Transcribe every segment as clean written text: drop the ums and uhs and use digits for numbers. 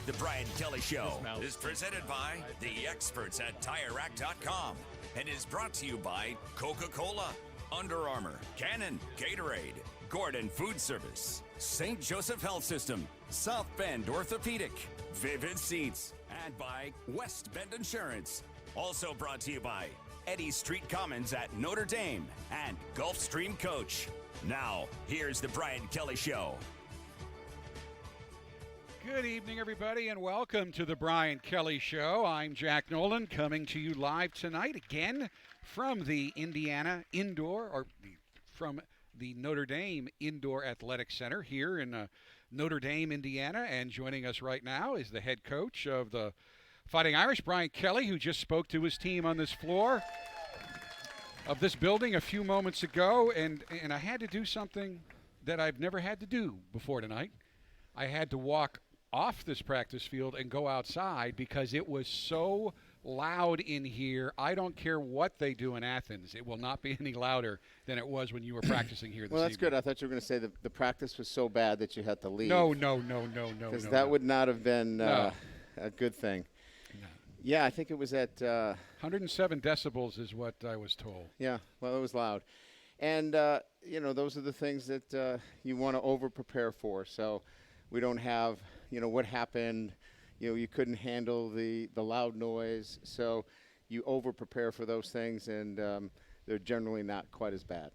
The Brian Kelly Show is presented by the experts at TireRack.com and is brought to you by Coca-Cola, Under Armour, Canon, Gatorade, Gordon Food Service, St. Joseph Health System, South Bend Orthopedic, Vivid Seats, and by West Bend Insurance. Also brought to you by Eddy Street Commons at Notre Dame and Gulfstream Coach. Now, here's the Brian Kelly Show. Good evening, everybody, and welcome to the Brian Kelly Show. I'm Jack Nolan, coming to you live tonight again from the from the Notre Dame Indoor Athletic Center here in Notre Dame, Indiana. And joining us right now is the head coach of the Fighting Irish, Brian Kelly, who just spoke to his team on this floor of this building a few moments ago. And I had to do something that I've never had to do before tonight. I had to walk off this practice field and go outside because it was so loud in here. I don't care what they do in Athens. It will not be any louder than it was when you were practicing here this evening. Well, that's good. I thought you were going to say the practice was so bad that you had to leave. No. Because that would not have been a good thing. No. Yeah, I think it was at 107 decibels is what I was told. Yeah, well, it was loud. And, those are the things that you want to over-prepare for. So we don't have, what happened. You couldn't handle the loud noise. So you over-prepare for those things, and they're generally not quite as bad.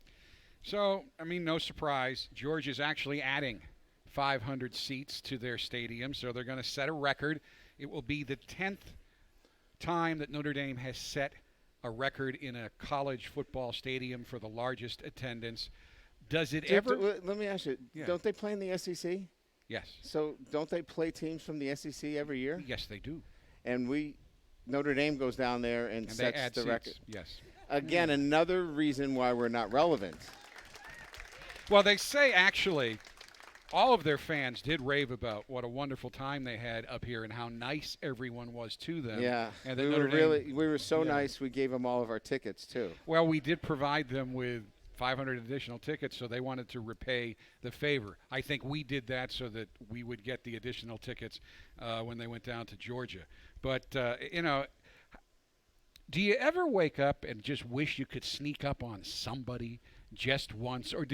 So, no surprise. Georgia's actually adding 500 seats to their stadium, so they're going to set a record. It will be the 10th time that Notre Dame has set a record in a college football stadium for the largest attendance. Does it ever? Let me ask you, Don't they play in the SEC? Yes. So don't they play teams from the SEC every year? Yes, they do. And Notre Dame goes down there and sets the record. Yes. Again, another reason why we're not relevant. Well, they say actually all of their fans did rave about what a wonderful time they had up here and how nice everyone was to them. Yeah, and we were so nice. We gave them all of our tickets too. Well, we did provide them with 500 additional tickets, so they wanted to repay the favor. I think we did that so that we would get the additional tickets when they went down to Georgia. But do you ever wake up and just wish you could sneak up on somebody just once, or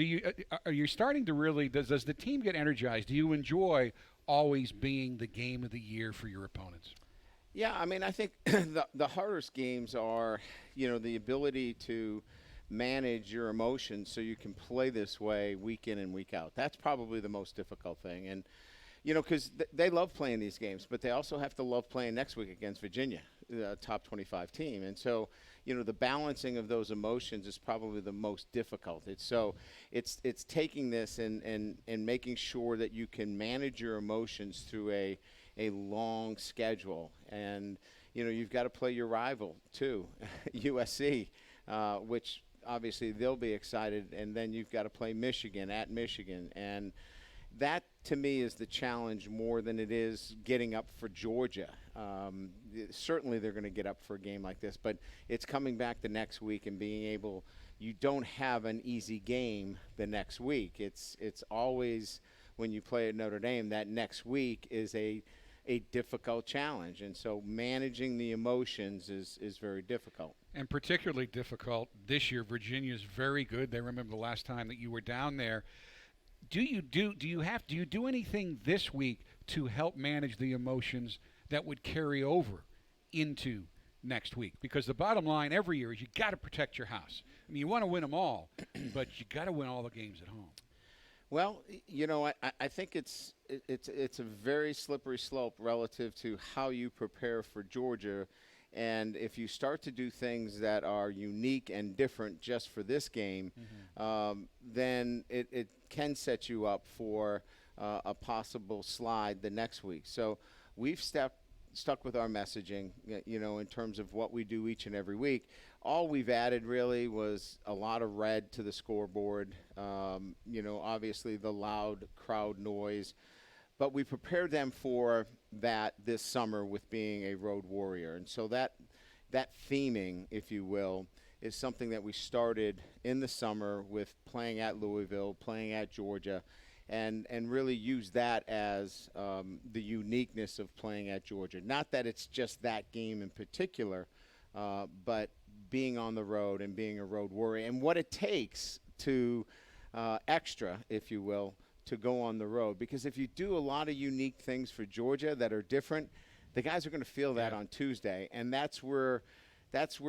are you starting to really? Does the team get energized? Do you enjoy always being the game of the year for your opponents? Yeah, I think the hardest games are, the ability to manage your emotions so you can play this way week in and week out. That's probably the most difficult thing. And, because they love playing these games, but they also have to love playing next week against Virginia, the top 25 team. And so, the balancing of those emotions is probably the most difficult. It's taking this and making sure that you can manage your emotions through a long schedule. And, you've got to play your rival too, USC, which obviously they'll be excited. And then you've got to play Michigan at Michigan. And that, to me, is the challenge more than it is getting up for Georgia. Certainly they're going to get up for a game like this, but it's coming back the next week and being able – you don't have an easy game the next week. It's always, when you play at Notre Dame, that next week is a difficult challenge. And so managing the emotions is very difficult. And particularly difficult this year. Virginia's very good. They remember the last time that you were down there. Do you do anything this week to help manage the emotions that would carry over into next week? Because the bottom line every year is you got to protect your house. You want to win them all, but you got to win all the games at home. Well, I think it's a very slippery slope relative to how you prepare for Georgia. And if you start to do things that are unique and different just for this game, then it can set you up for a possible slide the next week. So we've stuck with our messaging, in terms of what we do each and every week. All we've added really was a lot of red to the scoreboard, obviously the loud crowd noise. But we prepared them for that this summer with being a road warrior. And so that theming, if you will, is something that we started in the summer with playing at Louisville, playing at Georgia, and really use that as the uniqueness of playing at Georgia. Not that it's just that game in particular, but being on the road and being a road warrior and what it takes to extra, if you will, to go on the road. Because if you do a lot of unique things for Georgia that are different, the guys are going to feel that on Tuesday, and that's where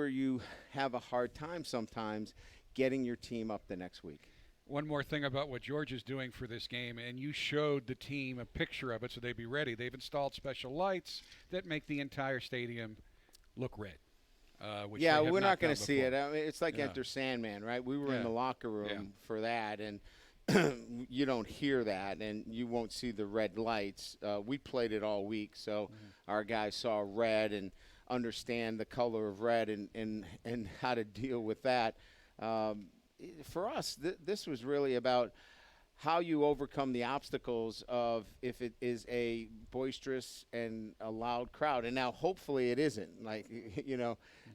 you have a hard time sometimes getting your team up the next week. One more thing about what Georgia's doing for this game, and you showed the team a picture of it so they'd be ready. They've installed special lights that make the entire stadium look red. We're not going to see it. I mean, it's like Enter Sandman, right? We were in the locker room for that, and you don't hear that, and you won't see the red lights. We played it all week, so our guys saw red and understand the color of red and how to deal with that. For us, this was really about how you overcome the obstacles of if it is a boisterous and a loud crowd. And now hopefully it isn't. Like,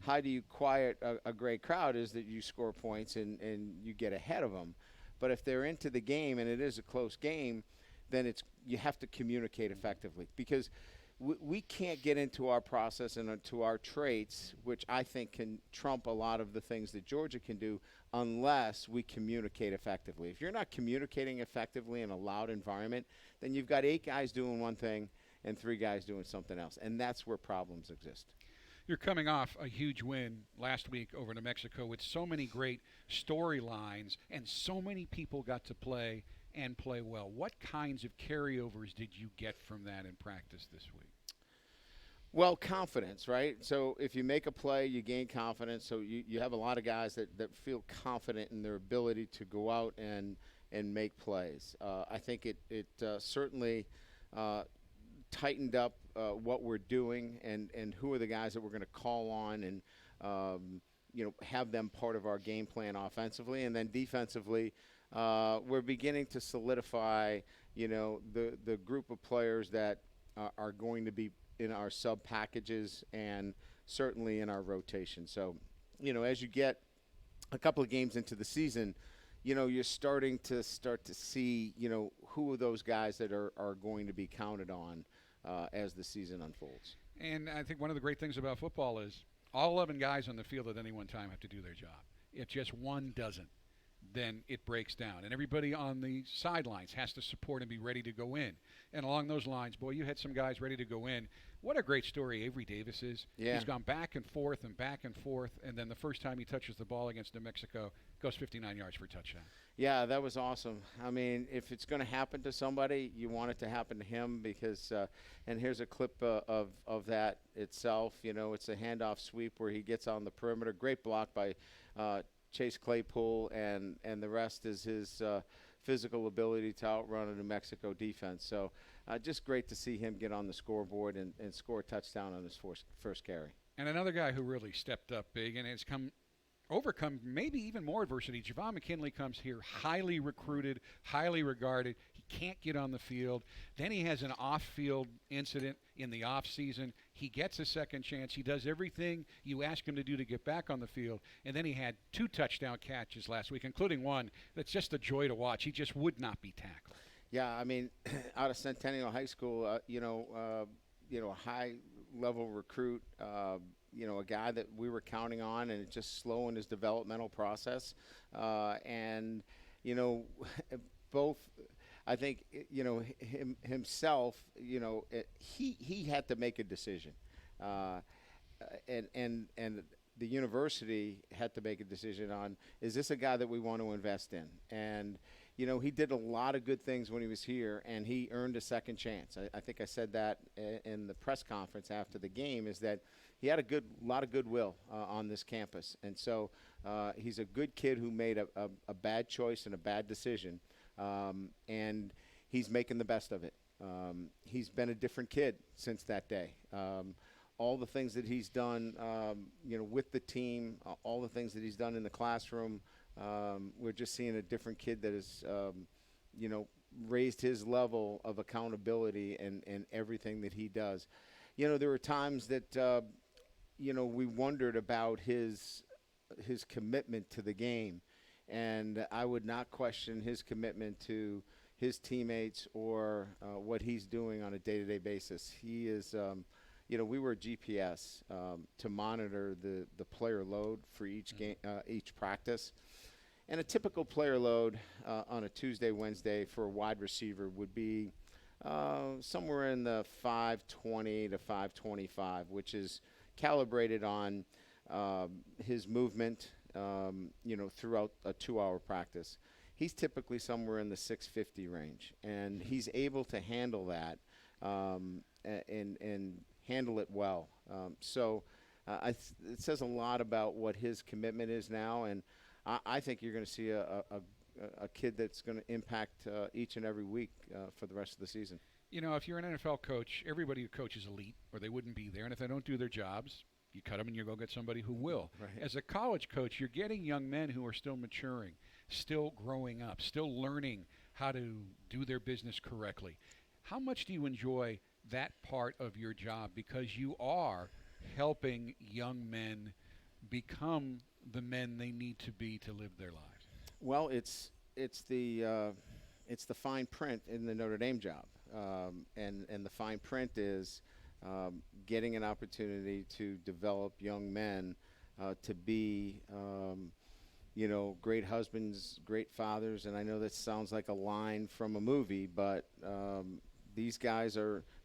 how do you quiet a great crowd is that you score points and you get ahead of them. But if they're into the game and it is a close game, then you have to communicate effectively, because we can't get into our process and into our traits, which I think can trump a lot of the things that Georgia can do, unless we communicate effectively. If you're not communicating effectively in a loud environment, then you've got 8 guys doing one thing and 3 guys doing something else, and that's where problems exist. You're coming off a huge win last week over New Mexico with so many great storylines, and so many people got to play and play well. What kinds of carryovers did you get from that in practice this week? Well, confidence, right? So if you make a play, you gain confidence. So you have a lot of guys that feel confident in their ability to go out and make plays. I think it certainly tightened up what we're doing and who are the guys that we're going to call on and have them part of our game plan offensively. And then defensively, we're beginning to solidify the group of players that are going to be in our sub packages and certainly in our rotation. So, as you get a couple of games into the season, you're starting to see, who are those guys that are going to be counted on as the season unfolds. And I think one of the great things about football is all 11 guys on the field at any one time have to do their job. If just one doesn't, then it breaks down. And everybody on the sidelines has to support and be ready to go in. And along those lines, boy, you had some guys ready to go in. What a great story Avery Davis is. Yeah. He's gone back and forth, and then the first time he touches the ball against New Mexico, goes 59 yards for a touchdown. Yeah, that was awesome. I mean, if it's going to happen to somebody, you want it to happen to him because and here's a clip of that itself. It's a handoff sweep where he gets on the perimeter. Great block by Chase Claypool, and the rest is his physical ability to outrun a New Mexico defense. So just great to see him get on the scoreboard and score a touchdown on his first carry. And another guy who really stepped up big and has overcome maybe even more adversity. Javon McKinley comes here highly recruited, highly regarded. He can't get on the field. Then he has an off-field incident in the off-season. He gets a second chance. He does everything you ask him to do to get back on the field. And then he had 2 touchdown catches last week, including one that's just a joy to watch. He just would not be tackled. Yeah, I mean, out of Centennial High School, a high-level recruit, a guy that we were counting on, and it's just slow in his developmental process. Both, I think, himself, he had to make a decision. And the university had to make a decision on, is this a guy that we want to invest in? And he did a lot of good things when he was here, and he earned a second chance. I think I said that in the press conference after the game, is that he had a lot of goodwill on this campus. And so he's a good kid who made a bad choice and a bad decision, and he's making the best of it. He's been a different kid since that day. All the things that he's done, with the team, all the things that he's done in the classroom, we're just seeing a different kid that has, raised his level of accountability and everything that he does. There were times that, we wondered about his commitment to the game, and I would not question his commitment to his teammates or what he's doing on a day-to-day basis. He is, we were GPS to monitor the player load for each game, each practice. And a typical player load on a Tuesday, Wednesday for a wide receiver would be somewhere in the 520 to 525, which is calibrated on his movement, throughout a 2-hour practice. He's typically somewhere in the 650 range, and he's able to handle that and handle it well. It says a lot about what his commitment is now, and I think you're going to see a kid that's going to impact each and every week for the rest of the season. If you're an NFL coach, everybody who coaches elite, or they wouldn't be there. And if they don't do their jobs, you cut them and you go get somebody who will. Right. As a college coach, you're getting young men who are still maturing, still growing up, still learning how to do their business correctly. How much do you enjoy that part of your job? Because you are helping young men become the men they need to be to live their lives. Well, it's the fine print in the Notre Dame job, and the fine print is getting an opportunity to develop young men to be great husbands, great fathers. And I know that sounds like a line from a movie, but these guys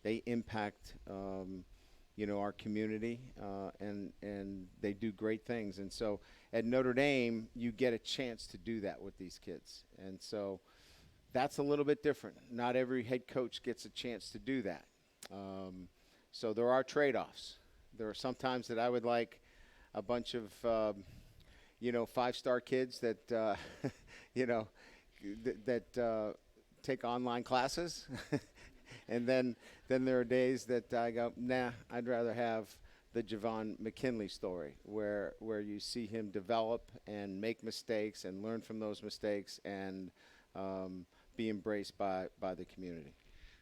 they impact our community, and they do great things. And so at Notre Dame, you get a chance to do that with these kids. And so that's a little bit different. Not every head coach gets a chance to do that. So there are trade-offs. There are sometimes that I would like a bunch of, 5-star kids that, that take online classes. And then there are days that I go, nah, I'd rather have the Javon McKinley story where you see him develop and make mistakes and learn from those mistakes and be embraced by the community.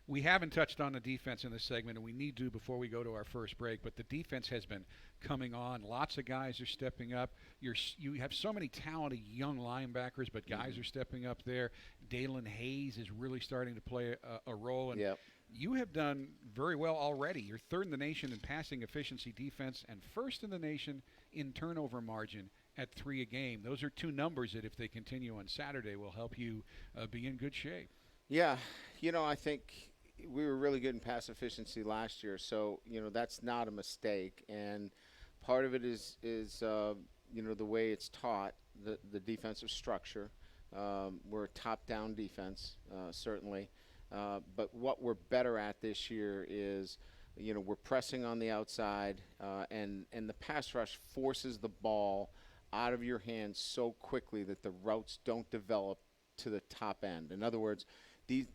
We haven't touched on the defense in this segment, and we need to before we go to our first break, but the defense has been coming on. Lots of guys are stepping up. You have so many talented young linebackers, but guys are stepping up there. Dalen Hayes is really starting to play a role. And yep. You have done very well already. You're third in the nation in passing efficiency defense and first in the nation in turnover margin at 3 a game. Those are two numbers that, if they continue on Saturday, will help you be in good shape. Yeah. I think we were really good in pass efficiency last year, so that's not a mistake. And part of it is the way it's taught, the defensive structure. We're a top-down defense, certainly, but what we're better at this year is, we're pressing on the outside, and the pass rush forces the ball out of your hands so quickly that the routes don't develop to the top end. In other words, a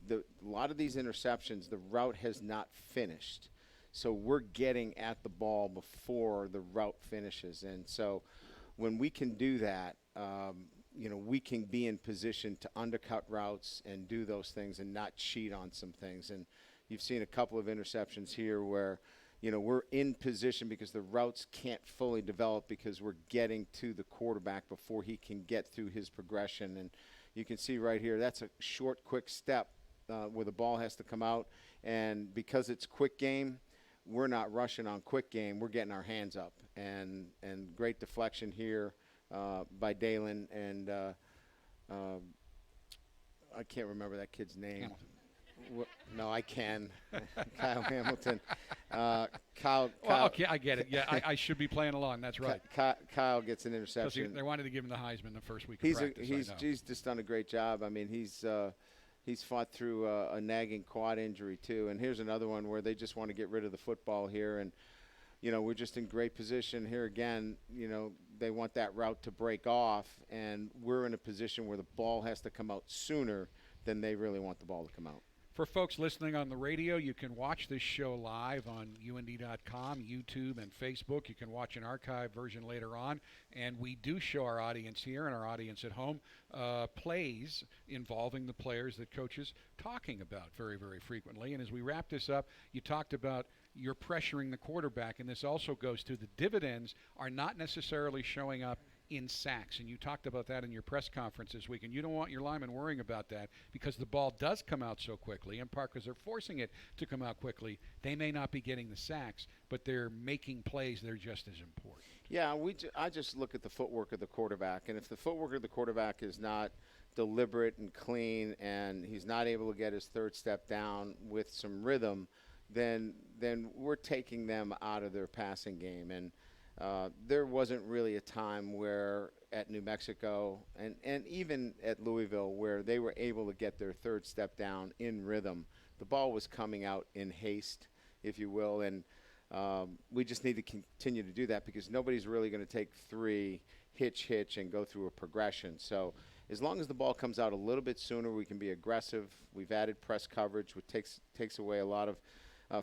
lot of these interceptions, the route has not finished. So we're getting at the ball before the route finishes. And so when we can do that, we can be in position to undercut routes and do those things and not cheat on some things. And you've seen a couple of interceptions here where, we're in position because the routes can't fully develop because we're getting to the quarterback before he can get through his progression. And you can see right here, that's a short, quick step where the ball has to come out. And because it's quick game, we're not rushing on quick game. We're getting our hands up. And great deflection here by Dalen. And I can't remember that kid's name. Hamilton. No, I can. Kyle Hamilton. Kyle. Well, okay, I get it. Yeah, I should be playing along. That's right. Kyle gets an interception. They wanted to give him the Heisman the first week of practice. He's just done a great job. I mean, he's fought through a nagging quad injury too. And here's another one where they just want to get rid of the football here. And, we're just in great position here again. They want that route to break off, and we're in a position where the ball has to come out sooner than they really want the ball to come out. For folks listening on the radio, you can watch this show live on UND.com, YouTube, and Facebook. You can watch an archive version later on. And we do show our audience here and our audience at home plays involving the players that coaches talking about very, very frequently. And as we wrap this up, you talked about you're pressuring the quarterback, and this also goes to the dividends are not necessarily showing up in sacks. And you talked about that in your press conference this week. And you don't want your linemen worrying about that because the ball does come out so quickly. And Parkers are forcing it to come out quickly. They may not be getting the sacks, but they're making plays that are just as important. Yeah, I just look at the footwork of the quarterback. And if the footwork of the quarterback is not deliberate and clean and he's not able to get his third step down with some rhythm, then we're taking them out of their passing game. And there wasn't really a time where at New Mexico and even at Louisville where they were able to get their third step down in rhythm. The ball was coming out in haste, if you will, and we just need to continue to do that because nobody's really going to take three, hitch, and go through a progression. So as long as the ball comes out a little bit sooner, we can be aggressive. We've added press coverage, which takes away a lot of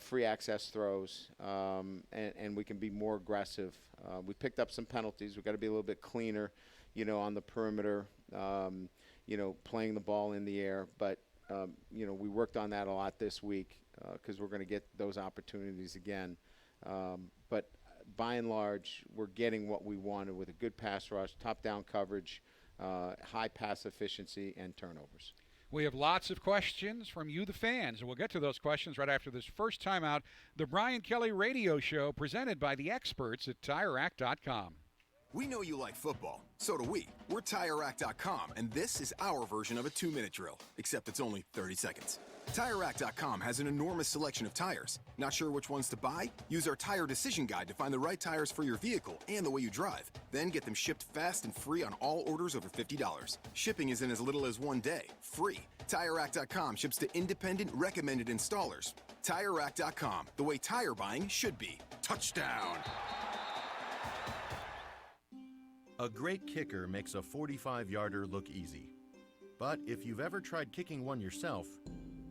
free access throws, and we can be more aggressive. We picked up some penalties. We've got to be a little bit cleaner, on the perimeter, playing the ball in the air. But, we worked on that a lot this week because we're going to get those opportunities again. But by and large, we're getting what we wanted with a good pass rush, top-down coverage, high pass efficiency, and turnovers. We have lots of questions from you, the fans, and we'll get to those questions right after this first time out. The Brian Kelly Radio Show presented by the experts at TireRack.com. We know you like football. So do we. We're TireRack.com, and this is our version of a 2-minute drill, except it's only 30 seconds. TireRack.com has an enormous selection of tires. Not sure which ones to buy? Use our tire decision guide to find the right tires for your vehicle and the way you drive. Then get them shipped fast and free on all orders over $50. Shipping is in as little as 1 day. Free. TireRack.com ships to independent, recommended installers. TireRack.com, the way tire buying should be. Touchdown! A great kicker makes a 45-yarder look easy. But if you've ever tried kicking one yourself,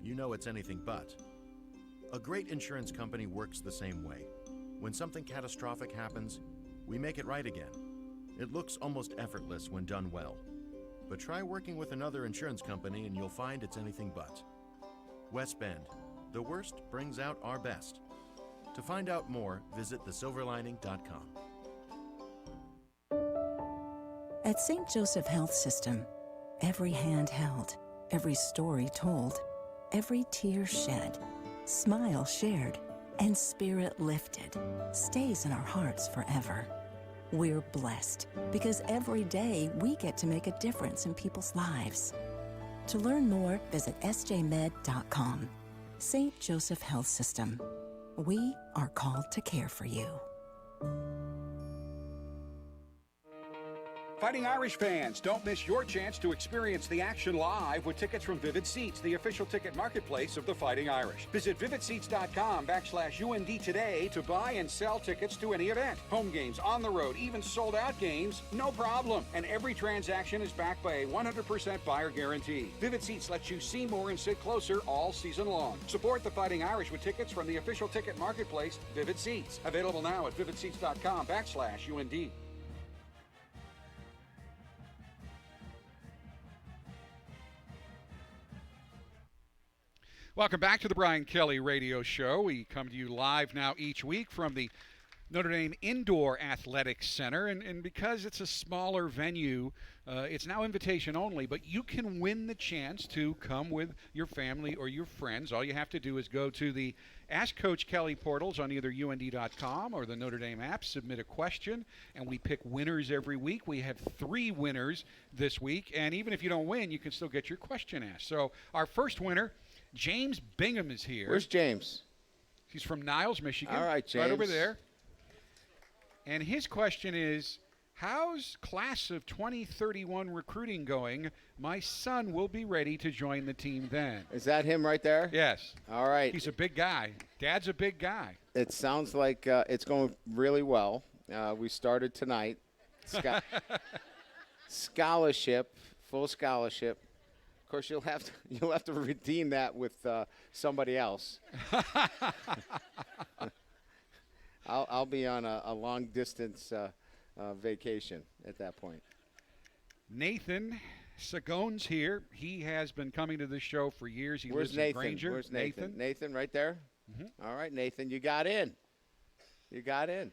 you know it's anything but. A great insurance company works the same way. When something catastrophic happens, we make it right again. It looks almost effortless when done well. But try working with another insurance company and you'll find it's anything but. West Bend, the worst brings out our best. To find out more, visit thesilverlining.com. At St. Joseph Health System, every hand held, every story told, every tear shed, smile shared, and spirit lifted stays in our hearts forever. We're blessed because every day we get to make a difference in people's lives. To learn more, visit sjmed.com. St. Joseph Health System. We are called to care for you. Fighting Irish fans, don't miss your chance to experience the action live with tickets from Vivid Seats, the official ticket marketplace of the Fighting Irish. Visit vividseats.com/UND today to buy and sell tickets to any event. Home games, on the road, even sold-out games, no problem. And every transaction is backed by a 100% buyer guarantee. Vivid Seats lets you see more and sit closer all season long. Support the Fighting Irish with tickets from the official ticket marketplace, Vivid Seats. Available now at vividseats.com/UND. Welcome back to the Brian Kelly Radio Show. We come to you live now each week from the Notre Dame Indoor Athletics Center. And because it's a smaller venue, it's now invitation only, but you can win the chance to come with your family or your friends. All you have to do is go to the Ask Coach Kelly portals on either UND.com or the Notre Dame app, submit a question, and we pick winners every week. We have 3 winners this week, and even if you don't win, you can still get your question asked. So our first winner, James Bingham, is here. Where's James? He's from Niles, Michigan. All right, James. Right over there. And his question is, how's class of 2031 recruiting going? My son will be ready to join the team then. Is that him right there? Yes. All right. He's a big guy. Dad's a big guy. It sounds like it's going really well. We started tonight. Scholarship, full scholarship. Of course, you'll have to redeem that with somebody else. I'll be on a long distance vacation at that point. Nathan Sagone's here. He has been coming to this show for years. He Where's lives Nathan? in Granger. Where's Nathan? Nathan, right there. Mm-hmm. All right, Nathan, you got in. You got in.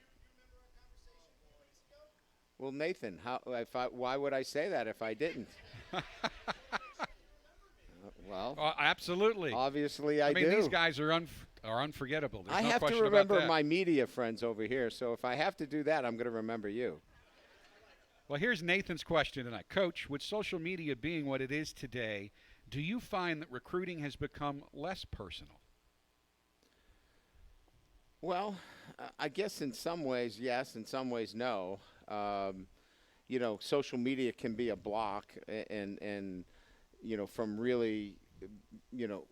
Well, Nathan, why would I say that if I didn't? Well, absolutely. Obviously, I do. I mean, these guys are unforgettable. There's I no have question to remember about that. my media friends over here, so if I have to do that, I'm going to remember you. Well, here's Nathan's question tonight. Coach, with social media being what it is today, do you find that recruiting has become less personal? Well, I guess in some ways, yes. In some ways, no. Social media can be a block and from really,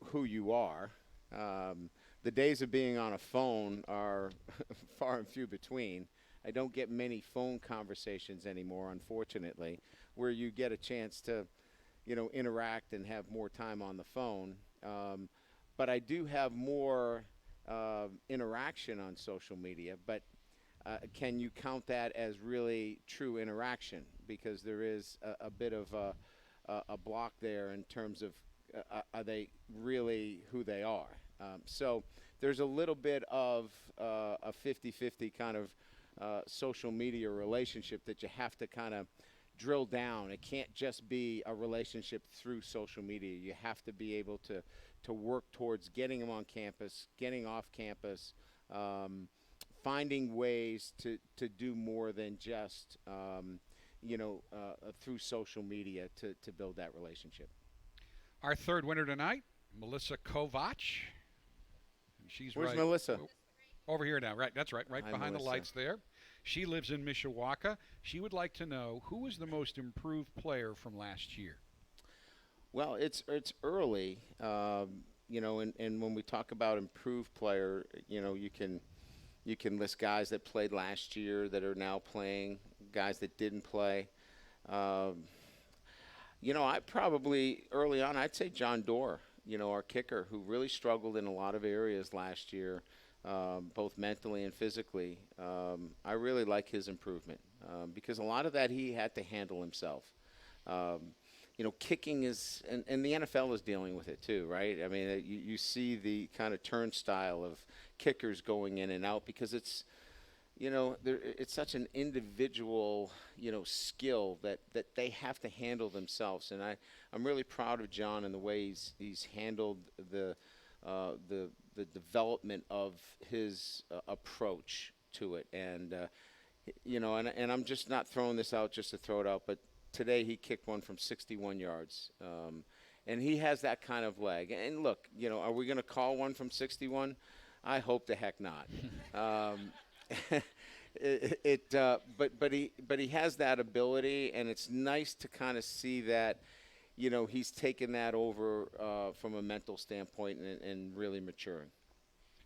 who you are. The days of being on a phone are far and few between. I don't get many phone conversations anymore, unfortunately, where you get a chance to, interact and have more time on the phone. But I do have more interaction on social media. But can you count that as really true interaction? Because there is a bit of a block there in terms of are they really who they are? So there's a little bit of a 50-50 kind of social media relationship that you have to kind of drill down. It can't just be a relationship through social media. You have to be able to work towards getting them on campus, getting off campus, finding ways to do more than just through social media to build that relationship. Our third winner tonight, Melissa Kovac. She's Where's right Melissa? Over here now, right? That's right, right Hi, behind Melissa. the lights there. She lives in Mishawaka. She would like to know who was the most improved player from last year. Well, it's early, and when we talk about improved player, you can list guys that played last year that are now playing, guys that didn't play. I probably early on I'd say John Doerr, our kicker, who really struggled in a lot of areas last year. Both mentally and physically. I really like his improvement because a lot of that he had to handle himself. Kicking is, and the NFL is dealing with it too, right? I mean, you see the kind of turnstile of kickers going in and out because it's, it's such an individual, skill that they have to handle themselves. And I'm really proud of John and the way he's handled the development of his approach to it. And, and I'm just not throwing this out just to throw it out, but today he kicked one from 61 yards. And he has that kind of leg. And look, are we going to call one from 61? I hope the heck not. But he has that ability, and it's nice to kind of see that, he's taken that over from a mental standpoint and really maturing.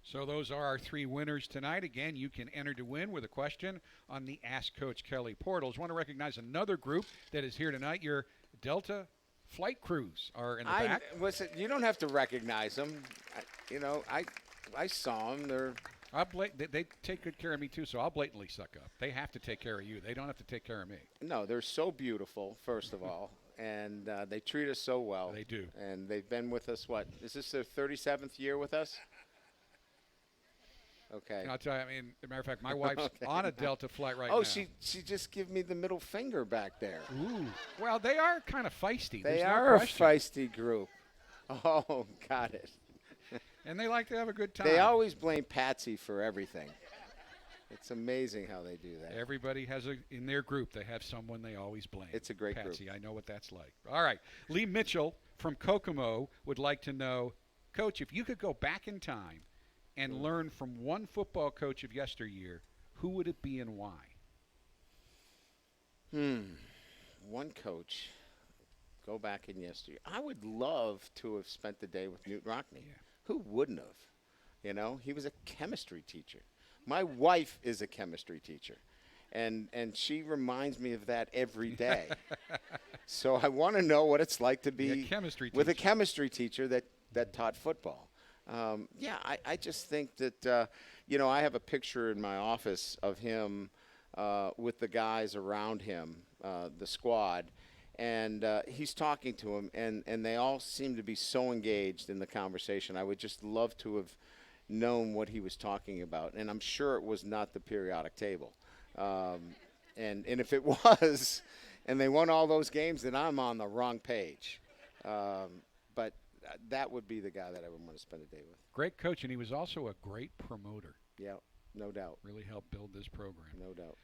So those are our three winners tonight. Again, you can enter to win with a question on the Ask Coach Kelly portals. I want to recognize another group that is here tonight. Your Delta flight crews are in the back. Listen, you don't have to recognize them. I saw them. They take good care of me, too, so I'll blatantly suck up. They have to take care of you. They don't have to take care of me. No, they're so beautiful, first of all, and they treat us so well. They do. And they've been with us, is this their 37th year with us? Okay. And I'll tell you, as a matter of fact, my wife's on a Delta flight right now. Oh, she just gave me the middle finger back there. Ooh. Well, they are kind of feisty. They There's are no a question. feisty group. Oh, got it. And they like to have a good time. They always blame Patsy for everything. It's amazing how they do that. Everybody has in their group, they have someone they always blame. It's a great Patsy, group. I know what that's like. All right. Lee Mitchell from Kokomo would like to know, Coach, if you could go back in time and learn from one football coach of yesteryear, who would it be and why? One coach. Go back in yesteryear. I would love to have spent the day with Newt Rockne. Yeah. Who wouldn't have? He was a chemistry teacher. My wife is a chemistry teacher, and she reminds me of that every day. So I want to know what it's like to be with a chemistry teacher that taught football. I just think that, I have a picture in my office of him with the guys around him, the squad, and he's talking to them, and they all seem to be so engaged in the conversation. I would just love to have known what he was talking about, and I'm sure it was not the periodic table. And if it was, and they won all those games, then I'm on the wrong page. But that would be the guy that I would want to spend a day with. Great coach, and he was also a great promoter. Yeah, no doubt. Really helped build this program. No doubt.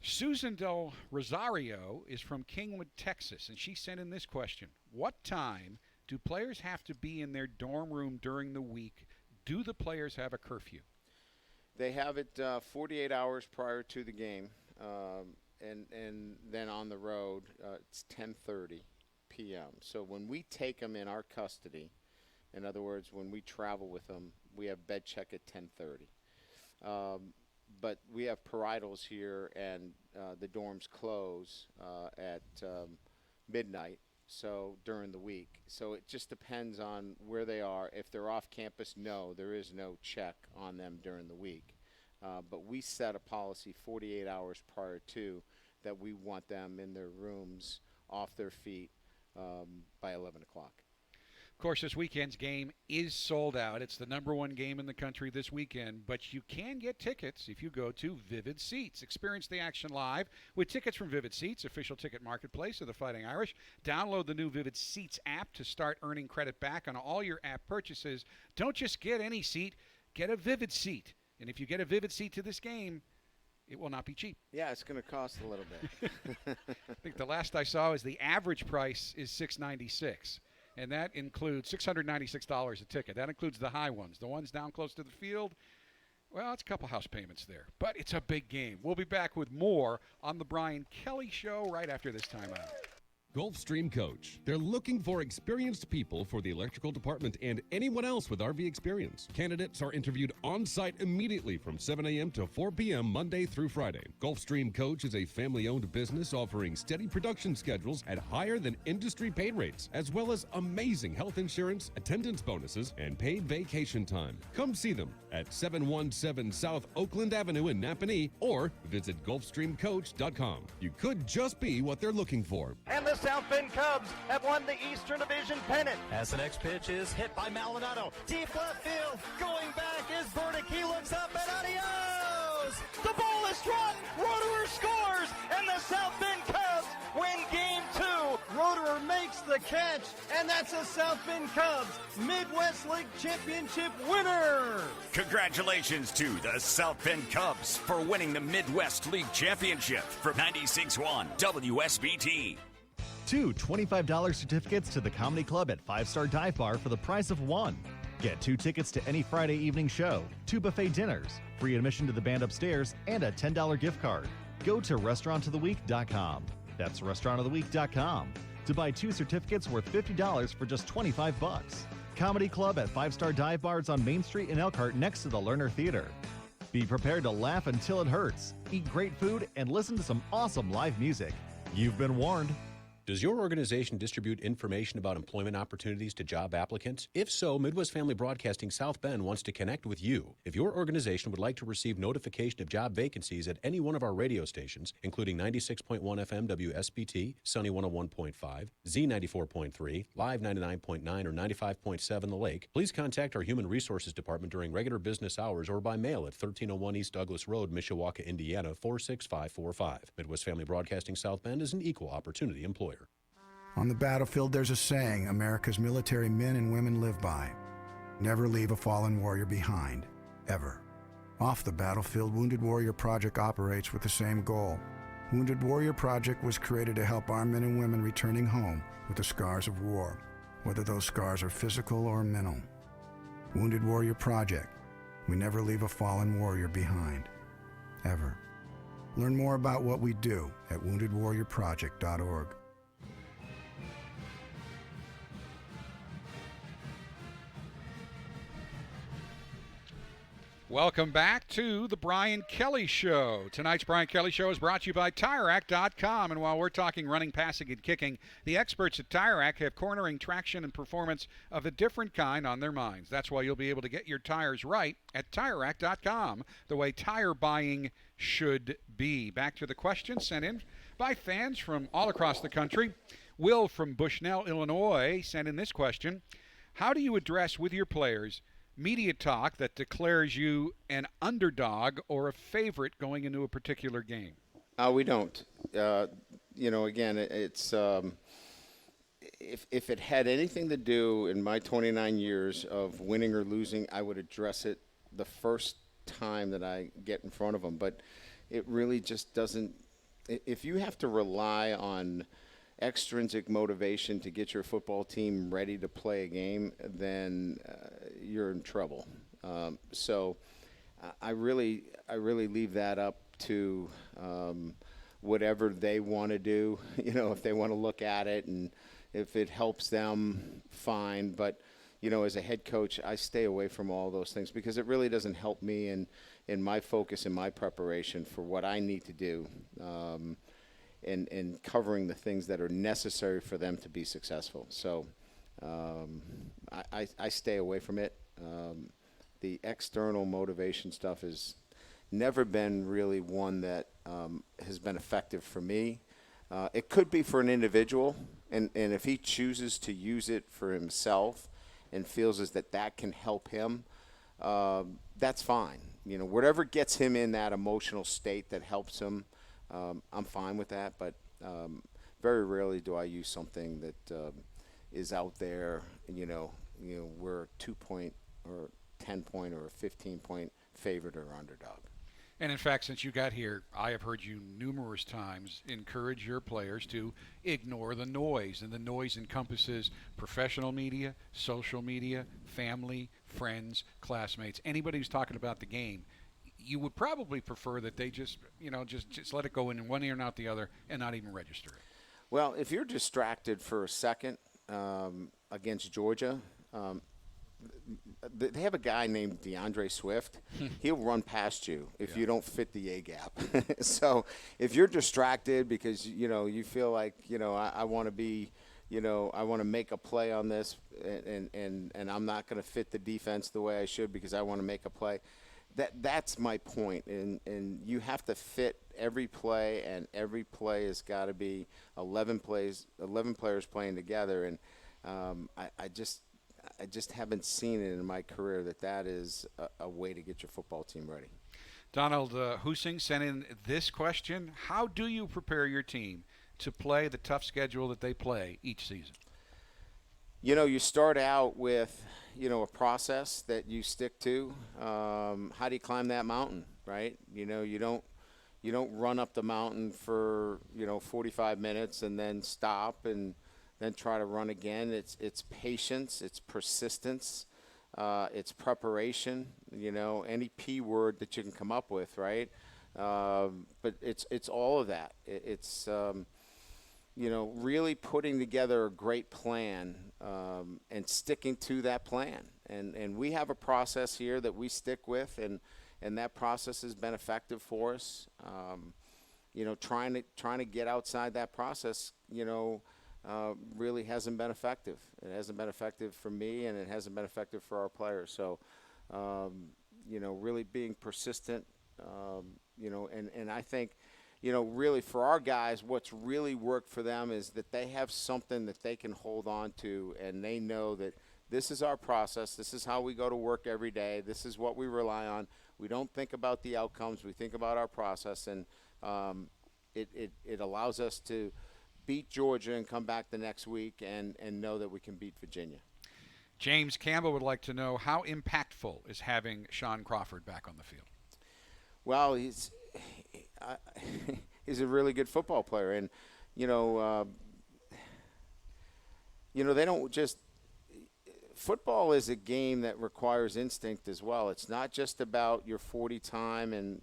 Susan Del Rosario is from Kingwood, Texas, and she sent in this question. What time do players have to be in their dorm room during the week? Do the players have a curfew? They have it 48 hours prior to the game, and then on the road, it's 10:30 p.m. So when we take them in our custody, in other words, when we travel with them, we have bed check at 10:30. But we have parietals here, and the dorms close at midnight, so during the week. So it just depends on where they are. If they're off campus, no, there is no check on them during the week. But we set a policy 48 hours prior to that we want them in their rooms off their feet by 11 o'clock. Of course, this weekend's game is sold out. It's the #1 game in the country this weekend, but you can get tickets if you go to Vivid Seats. Experience the action live with tickets from Vivid Seats, official ticket marketplace of the Fighting Irish. Download the new Vivid Seats app to start earning credit back on all your app purchases. Don't just get any seat, get a Vivid Seat. And if you get a Vivid Seat to this game, it will not be cheap. Yeah, it's going to cost a little bit. I think the last I saw is the average price is $696. And that includes $696 a ticket. That includes the high ones. The ones down close to the field, well, it's a couple house payments there. But it's a big game. We'll be back with more on the Brian Kelly Show right after this timeout. Gulfstream Coach. They're looking for experienced people for the electrical department and anyone else with RV experience. Candidates are interviewed on-site immediately from 7 a.m. to 4 p.m. Monday through Friday. Gulfstream Coach is a family-owned business offering steady production schedules at higher than industry pay rates, as well as amazing health insurance, attendance bonuses, and paid vacation time. Come see them at 717 South Oakland Avenue in Napanee or visit GulfstreamCoach.com. You could just be what they're looking for. And the South Bend Cubs have won the Eastern Division pennant. As the next pitch is hit by Maldonado. Deep left field, going back is Burdick. He looks up and adios! The ball is struck, Roederer scores, and the South Bend Cubs win Game 2. Roederer makes the catch, and that's the South Bend Cubs Midwest League Championship winner. Congratulations to the South Bend Cubs for winning the Midwest League Championship from 96.1 WSBT. 2 $25 certificates to the Comedy Club at 5-Star Dive Bar for the price of 1. Get 2 tickets to any Friday evening show, 2 buffet dinners, free admission to the band upstairs, and a $10 gift card. Go to restaurantoftheweek.com. That's restaurantoftheweek.com to buy 2 certificates worth $50 for just $25. Comedy Club at 5-Star Dive Bars on Main Street in Elkhart next to the Lerner Theater. Be prepared to laugh until it hurts, eat great food, and listen to some awesome live music. You've been warned. Does your organization distribute information about employment opportunities to job applicants? If so, Midwest Family Broadcasting South Bend wants to connect with you. If your organization would like to receive notification of job vacancies at any one of our radio stations, including 96.1 FM WSBT, Sunny 101.5, Z94.3, Live 99.9, or 95.7 The Lake, please contact our Human Resources Department during regular business hours or by mail at 1301 East Douglas Road, Mishawaka, Indiana 46545. Midwest Family Broadcasting South Bend is an equal opportunity employer. On the battlefield, there's a saying America's military men and women live by. Never leave a fallen warrior behind, ever. Off the battlefield, Wounded Warrior Project operates with the same goal. Wounded Warrior Project was created to help our men and women returning home with the scars of war, whether those scars are physical or mental. Wounded Warrior Project. We never leave a fallen warrior behind, ever. Learn more about what we do at woundedwarriorproject.org. Welcome back to the Brian Kelly Show. Tonight's Brian Kelly Show is brought to you by TireRack.com. And while we're talking running, passing, and kicking, the experts at Tire Rack have cornering, traction, and performance of a different kind on their minds. That's why you'll be able to get your tires right at TireRack.com, the way tire buying should be. Back to the questions sent in by fans from all across the country. Will from Bushnell, Illinois, sent in this question. How do you address with your players media talk that declares you an underdog or a favorite going into a particular game? We don't. Again, it's if it had anything to do in my 29 years of winning or losing, I would address it the first time that I get in front of them. But it really just doesn't. If you have to rely on extrinsic motivation to get your football team ready to play a game, then you're in trouble. So I really leave that up to whatever they want to do. If they want to look at it and if it helps them, fine. But as a head coach, I stay away from all those things because it really doesn't help me in my focus and my preparation for what I need to do. And covering the things that are necessary for them to be successful. So I stay away from it. The external motivation stuff has never been really one that has been effective for me. It could be for an individual, and if he chooses to use it for himself and feels as that can help him, that's fine. Whatever gets him in that emotional state that helps him, I'm fine with that, but very rarely do I use something that is out there. We're a 2-point or 10-point or a 15-point favorite or underdog. And in fact, since you got here, I have heard you numerous times encourage your players to ignore the noise, and the noise encompasses professional media, social media, family, friends, classmates, anybody who's talking about the game. You would probably prefer that they just let it go in one ear and out the other and not even register it. Well, if you're distracted for a second against Georgia, they have a guy named DeAndre Swift. He'll run past you if you don't fit the A gap. So if you're distracted because, you feel like, I want to be, I want to make a play on this and I'm not going to fit the defense the way I should because I want to make a play. That's my point, and you have to fit every play, and every play has got to be 11 players playing together, and I just haven't seen it in my career that is a way to get your football team ready. Donald Husing sent in this question: how do you prepare your team to play the tough schedule that they play each season? You start out with, a process that you stick to. How do you climb that mountain, right? You don't run up the mountain for, 45 minutes and then stop and then try to run again. It's patience, it's persistence, it's preparation, any P word that you can come up with, right? But it's all of that. It's really putting together a great plan and sticking to that plan. And we have a process here that we stick with, and that process has been effective for us. Trying to get outside that process, really hasn't been effective. It hasn't been effective for me, and it hasn't been effective for our players. So, really being persistent, and I think, really for our guys, what's really worked for them is that they have something that they can hold on to, and they know that this is our process. This is how we go to work every day. This is what we rely on. We don't think about the outcomes. We think about our process, and it allows us to beat Georgia and come back the next week and know that we can beat Virginia. James Campbell would like to know, how impactful is having Shawn Crawford back on the field? Well, he's a really good football player, and they don't just – football is a game that requires instinct as well. It's not just about your 40 time and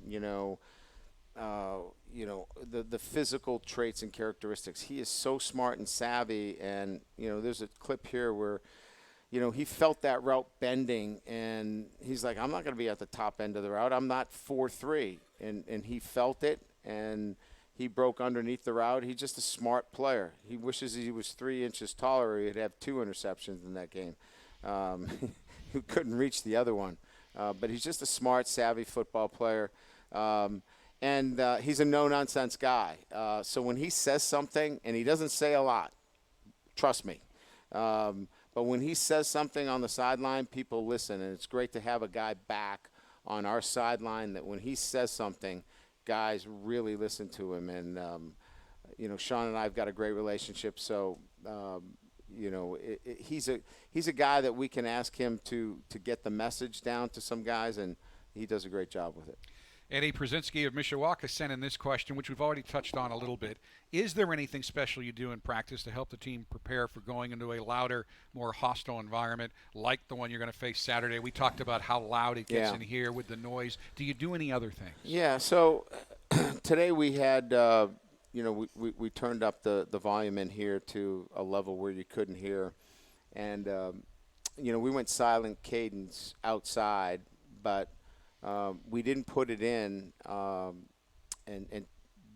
the physical traits and characteristics. He is so smart and savvy, and there's a clip here where he felt that route bending, and he's like, I'm not going to be at the top end of the route. I'm not 4.3, and he felt it, and he broke underneath the route. He's just a smart player. He wishes he was 3 inches taller, or he'd have 2 interceptions in that game. He couldn't reach the other one. But he's just a smart, savvy football player. And he's a no-nonsense guy. So when he says something, and he doesn't say a lot, trust me. But when he says something on the sideline, people listen. And it's great to have a guy back on our sideline that when he says something, guys really listen to him. And, Shawn and I have got a great relationship. So, he's a guy that we can ask him to get the message down to some guys, and he does a great job with it. Eddie Przinski of Mishawaka sent in this question, which we've already touched on a little bit. Is there anything special you do in practice to help the team prepare for going into a louder, more hostile environment like the one you're going to face Saturday? We talked about how loud it gets in here with the noise. Do you do any other things? Yeah, so today we had, we turned up the volume in here to a level where you couldn't hear. And, we went silent cadence outside, but we didn't put it in and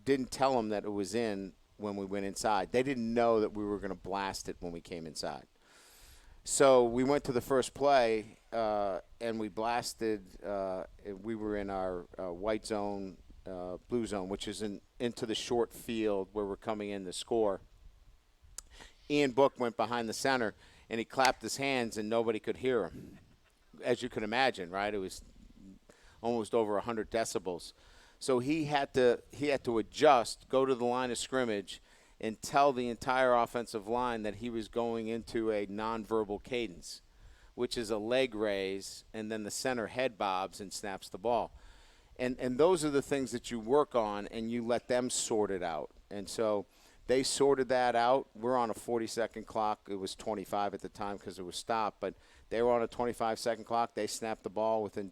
didn't tell them that it was in when we went inside. They didn't know that we were going to blast it when we came inside. So we went to the first play, and we blasted. We were in our white zone, blue zone, which is into the short field where we're coming in to score. Ian Book went behind the center, and he clapped his hands, and nobody could hear him, as you can imagine, right? It was almost over 100 decibels. So he had to adjust, go to the line of scrimmage, and tell the entire offensive line that he was going into a nonverbal cadence, which is a leg raise, and then the center head bobs and snaps the ball. And those are the things that you work on, and you let them sort it out. And so they sorted that out. We're on a 40-second clock. It was 25 at the time because it was stopped, but they were on a 25-second clock. They snapped the ball within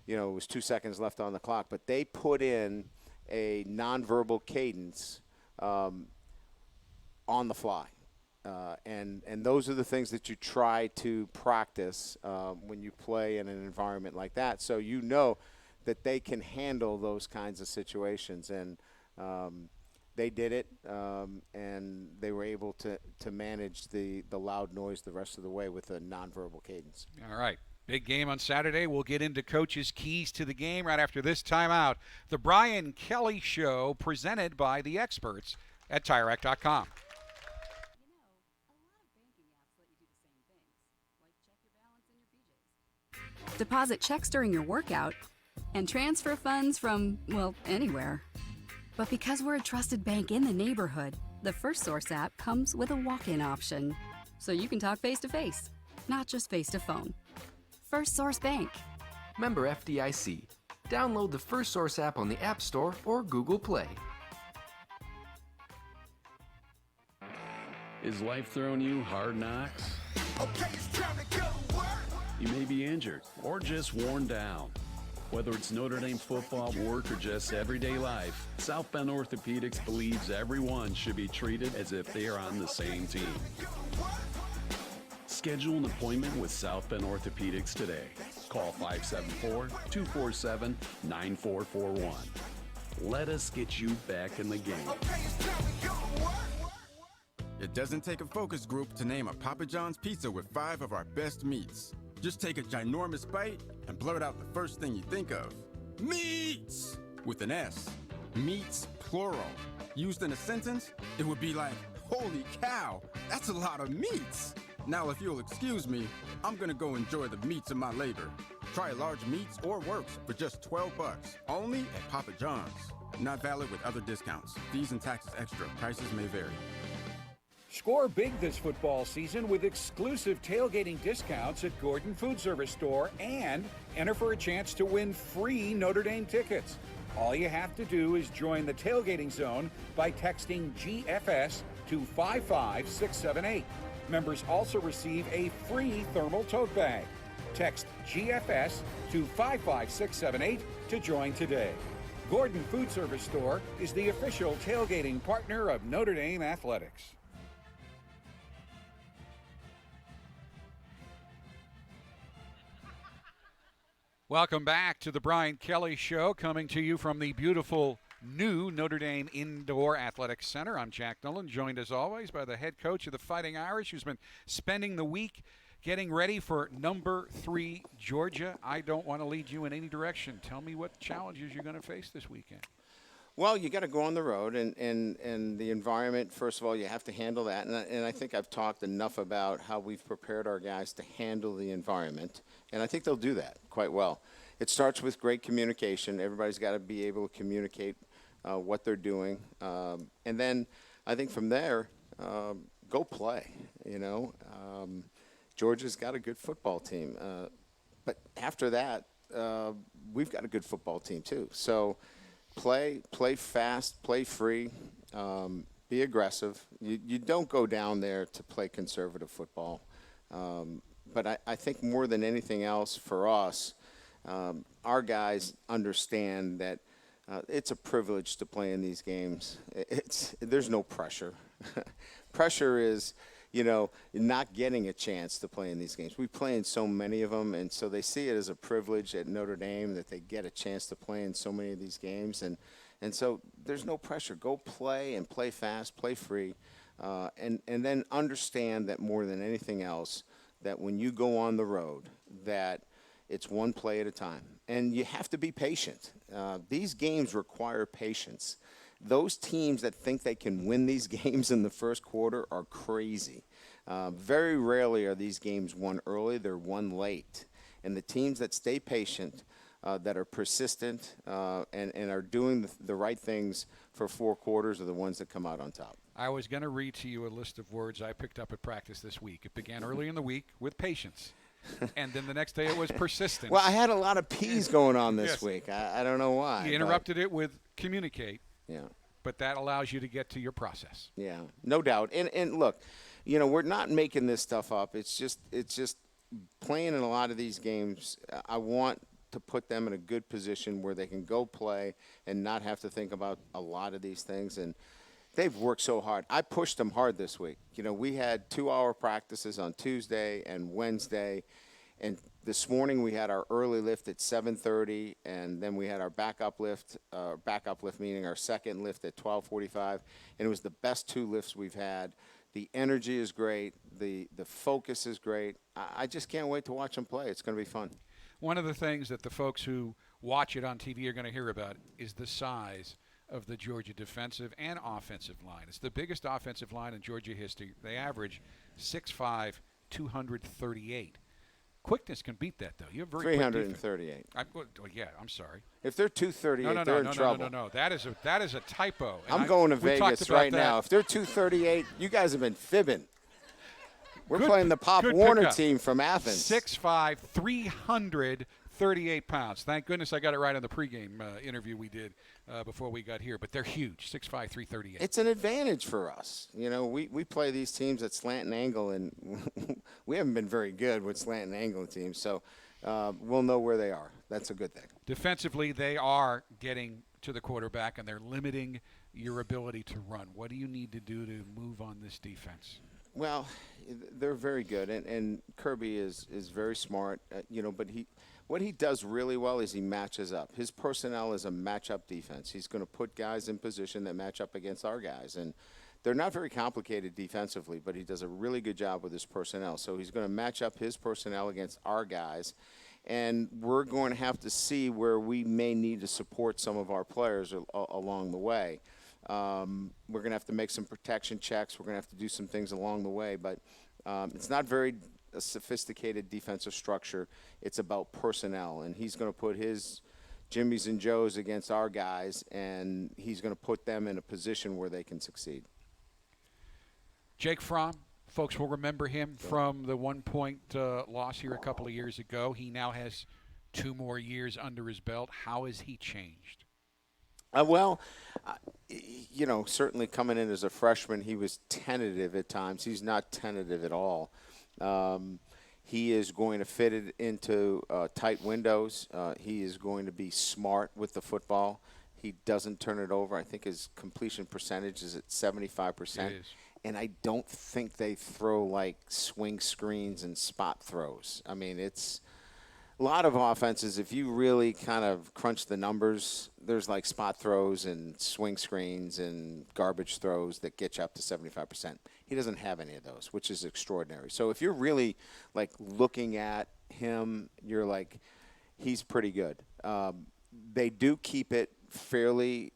it was 2 seconds left on the clock, but they put in a nonverbal cadence on the fly. And those are the things that you try to practice when you play in an environment like that. So that they can handle those kinds of situations. And they did it, and they were able to manage the loud noise the rest of the way with a nonverbal cadence. All right. Big game on Saturday. We'll get into Coach's keys to the game right after this timeout. The Brian Kelly Show, presented by the experts at TireRack.com. Deposit checks during your workout and transfer funds from, anywhere. But because we're a trusted bank in the neighborhood, the First Source app comes with a walk-in option. So you can talk face-to-face, not just face-to-phone. First Source Bank. Member FDIC. Download the First Source app on the App Store or Google Play. Is life throwing you hard knocks? Okay, it's time to go to work. You may be injured or just worn down. Whether it's Notre Dame football, work, or just everyday life, South Bend Orthopedics believes everyone should be treated as if they are on the same team. Schedule an appointment with South Bend Orthopedics today. Call 574-247-9441. Let us get you back in the game. It doesn't take a focus group to name a Papa John's pizza with 5 of our best meats. Just take a ginormous bite and blurt out the first thing you think of. Meats! With an S. Meats, plural. Used in a sentence, it would be like, holy cow, that's a lot of meats. Now, if you'll excuse me, I'm gonna go enjoy the meats of my labor. Try large meats or works for just $12, only at Papa John's. Not valid with other discounts. Fees and taxes extra. Prices may vary. Score big this football season with exclusive tailgating discounts at Gordon Food Service Store and enter for a chance to win free Notre Dame tickets. All you have to do is join the tailgating zone by texting GFS to 55678. Members also receive a free thermal tote bag. Text GFS to 55678 to join today. Gordon Food Service Store is the official tailgating partner of Notre Dame Athletics. Welcome back to the Brian Kelly Show, coming to you from the beautiful new Notre Dame Indoor Athletic Center. I'm Jack Nolan, joined as always by the head coach of the Fighting Irish, who's been spending the week getting ready for number 3 Georgia. I don't want to lead you in any direction. Tell me what challenges you're going to face this weekend. Well, you got to go on the road, and the environment, first of all, you have to handle that. And I think I've talked enough about how we've prepared our guys to handle the environment, and I think they'll do that quite well. it starts with great communication. Everybody's got to be able to communicate what they're doing. And then I think from there, go play, Georgia's got a good football team. But after that, we've got a good football team too. So play fast, play free, be aggressive. You don't go down there to play conservative football. But I think more than anything else for us, our guys understand that it's a privilege to play in these games. There's no pressure. Pressure is, not getting a chance to play in these games. We play in so many of them, and so they see it as a privilege at Notre Dame that they get a chance to play in so many of these games. And so there's no pressure. Go play and play fast, play free, and then understand that more than anything else, that when you go on the road, that it's one play at a time. And you have to be patient. These games require patience. Those teams that think they can win these games in the first quarter are crazy. Very rarely are these games won early. They're won late. And the teams that stay patient, that are persistent, and are doing the right things for 4 quarters are the ones that come out on top. I was going to read to you a list of words I picked up at practice this week. It began early in the week with patience. And then the next day it was persistence. Well, I had a lot of P's going on this week. I don't know why. You interrupted it with communicate. Yeah. But that allows you to get to your process. Yeah, no doubt. And look, we're not making this stuff up. It's just playing in a lot of these games. I want to put them in a good position where they can go play and not have to think about a lot of these things. And they've worked so hard. I pushed them hard this week. We had 2-hour practices on Tuesday and Wednesday. And this morning we had our early lift at 7:30, and then we had our backup lift meaning our second lift at 12:45. And it was the best 2 lifts we've had. The energy is great. The focus is great. I just can't wait to watch them play. It's going to be fun. One of the things that the folks who watch it on TV are going to hear about is the size of the Georgia defensive and offensive line. It's the biggest offensive line in Georgia history. They average 6'5", 238. Quickness can beat that, though. You have very 338. I'm sorry. If they're 238, they're in trouble. No. That is a typo. I'm going to Vegas right now. If they're 238, you guys have been fibbing. We're playing the Pop Warner team from Athens. 6'5", 338 pounds. Thank goodness I got it right on the pregame interview we did before we got here. But they're huge, 6'5", 338. It's an advantage for us. We play these teams at slant and angle, and we haven't been very good with slant and angle teams. So we'll know where they are. That's a good thing. Defensively, they are getting to the quarterback, and they're limiting your ability to run. What do you need to do to move on this defense? Well, they're very good, and Kirby is very smart, but what he does really well is he matches up. His personnel is a match-up defense. He's going to put guys in position that match up against our guys, and they're not very complicated defensively, but he does a really good job with his personnel. So he's going to match up his personnel against our guys, and we're going to have to see where we may need to support some of our players along the way. We're going to have to make some protection checks. We're going to have to do some things along the way, but it's not very a sophisticated defensive structure. It's about personnel, and he's going to put his Jimmys and Joes against our guys, and he's going to put them in a position where they can succeed. Jake Fromm, folks will remember him from the 1-point loss here a couple of years ago. He now has 2 more years under his belt. How has he changed? Certainly coming in as a freshman, he was tentative at times. He's not tentative at all. He is going to fit it into tight windows. He is going to be smart with the football. He doesn't turn it over. I think his completion percentage is at 75%. It is. And I don't think they throw like swing screens and spot throws. I mean, it's a lot of offenses, if you really kind of crunch the numbers, there's like spot throws and swing screens and garbage throws that get you up to 75%. He doesn't have any of those, which is extraordinary. So if you're really like looking at him, you're like, he's pretty good. They do keep it fairly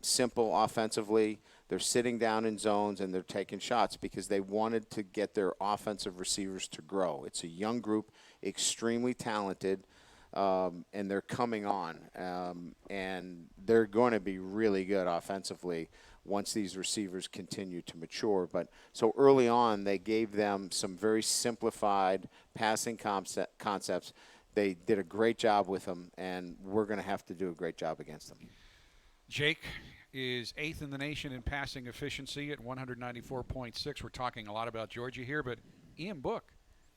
simple offensively. They're sitting down in zones and they're taking shots because they wanted to get their offensive receivers to grow. It's a young group, extremely talented. and they're coming on, and they're going to be really good offensively once these receivers continue to mature. But so early on, they gave them some very simplified passing concepts. They did a great job with them, and we're going to have to do a great job against them. Jake is 8th in the nation in passing efficiency at 194.6. We're talking a lot about Georgia here, but Ian Book,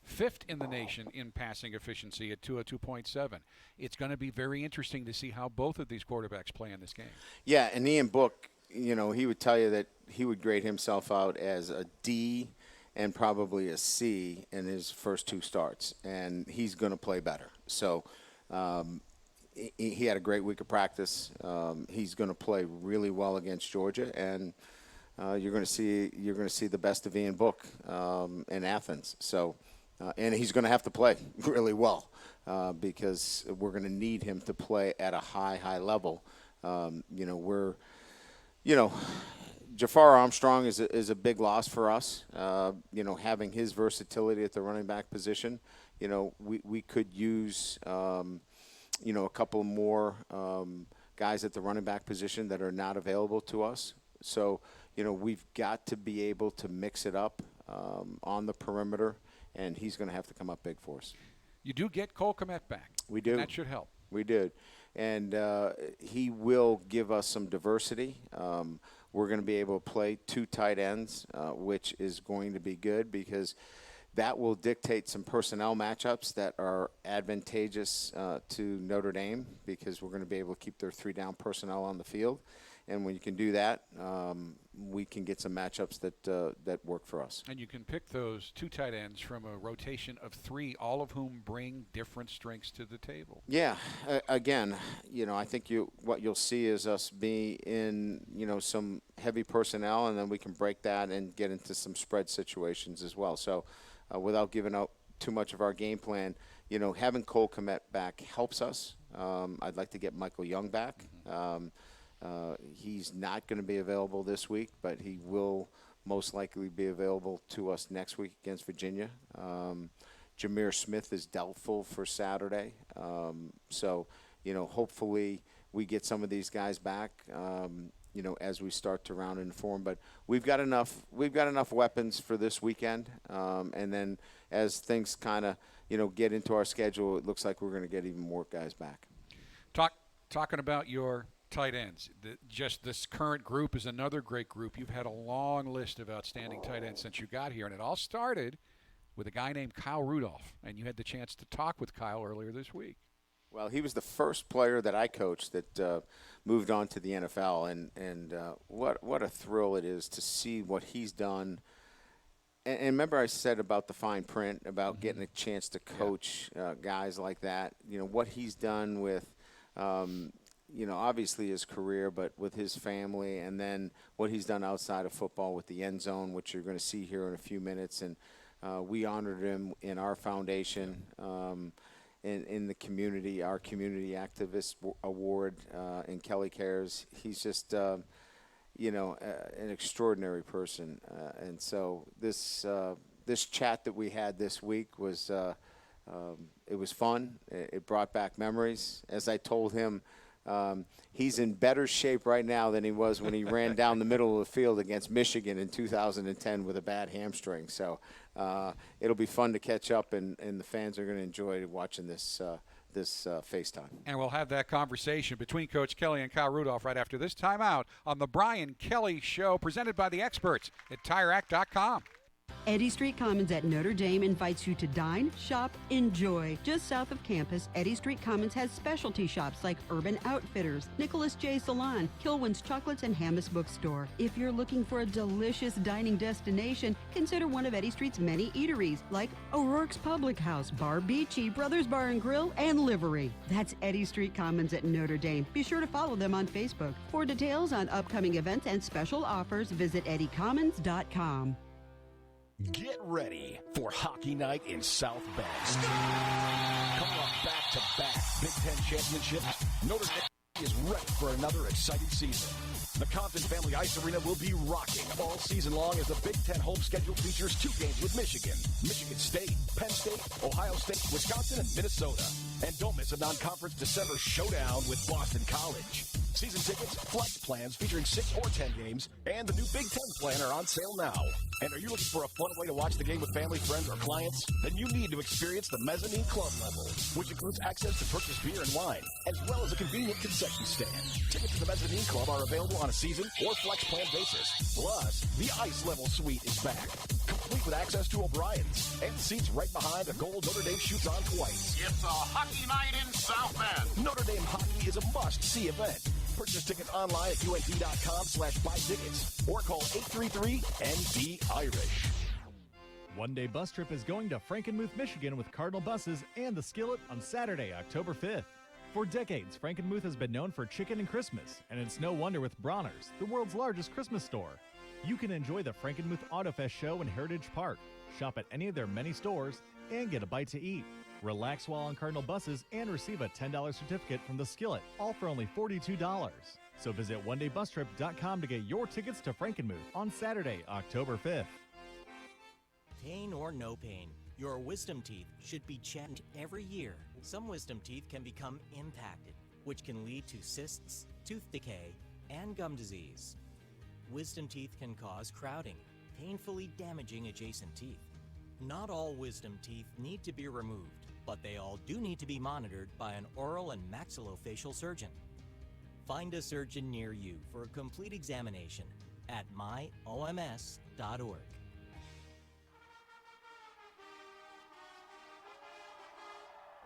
5th in the nation in passing efficiency at 202.7. It's going to be very interesting to see how both of these quarterbacks play in this game. Yeah, and Ian Book, he would tell you that he would grade himself out as a D and probably a C in his first 2 starts, and he's going to play better. So he had a great week of practice. He's going to play really well against Georgia, and you're going to see the best of Ian Book in Athens. So, and he's going to have to play really well because we're going to need him to play at a high level. Jafar Armstrong is a big loss for us. Having his versatility at the running back position, we could use a couple more guys at the running back position that are not available to us. So, we've got to be able to mix it up on the perimeter, and he's going to have to come up big for us. You do get Cole Kmet back. We do. And that should help. We did. And he will give us some diversity. We're going to be able to play 2 tight ends, which is going to be good because that will dictate some personnel matchups that are advantageous to Notre Dame because we're going to be able to keep their 3-down personnel on the field. And when you can do that, we can get some matchups that work for us. And you can pick those 2 tight ends from a rotation of 3, all of whom bring different strengths to the table. Yeah. Again, I think what you'll see is us be in, some heavy personnel, and then we can break that and get into some spread situations as well. So without giving out too much of our game plan, having Cole Kmet back helps us. I'd like to get Michael Young back. He's not going to be available this week, but he will most likely be available to us next week against Virginia. Jameer Smith is doubtful for Saturday. So, hopefully we get some of these guys back, as we start to round and form. But we've got enough weapons for this weekend. And then as things kind of, get into our schedule, it looks like we're going to get even more guys back. Talking about your tight ends, just this current group is another great group. You've had a long list of outstanding tight ends since you got here, and it all started with a guy named Kyle Rudolph, and you had the chance to talk with Kyle earlier this week. Well, he was the first player that I coached that moved on to the NFL, and what a thrill it is to see what he's done. And remember I said about the fine print, about getting a chance to coach guys like that, what he's done with obviously his career, but with his family, and then what he's done outside of football with the end zone, which you're going to see here in a few minutes. And we honored him in our foundation, in the community, our Community Activist Award in Kelly Cares. He's just, an extraordinary person. And so this chat that we had this week was it was fun. It brought back memories. As I told him, he's in better shape right now than he was when he ran down the middle of the field against Michigan in 2010 with a bad hamstring. So it'll be fun to catch up, and the fans are going to enjoy watching this FaceTime. And we'll have that conversation between Coach Kelly and Kyle Rudolph right after this timeout on the Brian Kelly Show, presented by the experts at TireRack.com. Eddy Street Commons at Notre Dame invites you to dine, shop, enjoy. Just south of campus, Eddy Street Commons has specialty shops like Urban Outfitters, Nicholas J. Salon, Kilwin's Chocolates, and Hammis Bookstore. If you're looking for a delicious dining destination, consider one of Eddy Street's many eateries like O'Rourke's Public House, Bar Beachy, Brothers Bar and Grill, and Livery. That's Eddy Street Commons at Notre Dame. Be sure to follow them on Facebook. For details on upcoming events and special offers, visit eddycommons.com. Get ready for Hockey Night in South Bend. Coming up back-to-back Big Ten championship, Notre Dame is ready for another exciting season. The Compton Family Ice Arena will be rocking all season long as the Big Ten home schedule features 2 games with Michigan, Michigan State, Penn State, Ohio State, Wisconsin, and Minnesota. And don't miss a non-conference December showdown with Boston College. Season tickets, flex plans featuring 6 or 10 games, and the new Big Ten plan are on sale now. And are you looking for a fun way to watch the game with family, friends, or clients? Then you need to experience the mezzanine club level, which includes access to purchase beer and wine, as well as a convenient concession stand. Tickets to the mezzanine club are available on a season or flex plan basis. Plus, the ice level suite is back, complete with access to O'Brien's and seats right behind the goal Notre Dame shoots on twice. It's a hockey night in South Bend. Notre Dame hockey is a must-see event. Purchase tickets online at UND.com/buy tickets or call 833-ND-IRISH. One Day Bus Trip is going to Frankenmuth, Michigan with Cardinal Buses and the Skillet on Saturday, October 5th. For decades, Frankenmuth has been known for chicken and Christmas, and it's no wonder with Bronner's, the world's largest Christmas store. You can enjoy the Frankenmuth Autofest show in Heritage Park, shop at any of their many stores, and get a bite to eat. Relax while on Cardinal Buses and receive a $10 certificate from the Skillet, all for only $42. So visit onedaybustrip.com to get your tickets to Frankenmuth on Saturday, October 5th. Pain or no pain, your wisdom teeth should be checked every year. Some wisdom teeth can become impacted, which can lead to cysts, tooth decay, and gum disease. Wisdom teeth can cause crowding, painfully damaging adjacent teeth. Not all wisdom teeth need to be removed, but they all do need to be monitored by an oral and maxillofacial surgeon. Find a surgeon near you for a complete examination at myoms.org.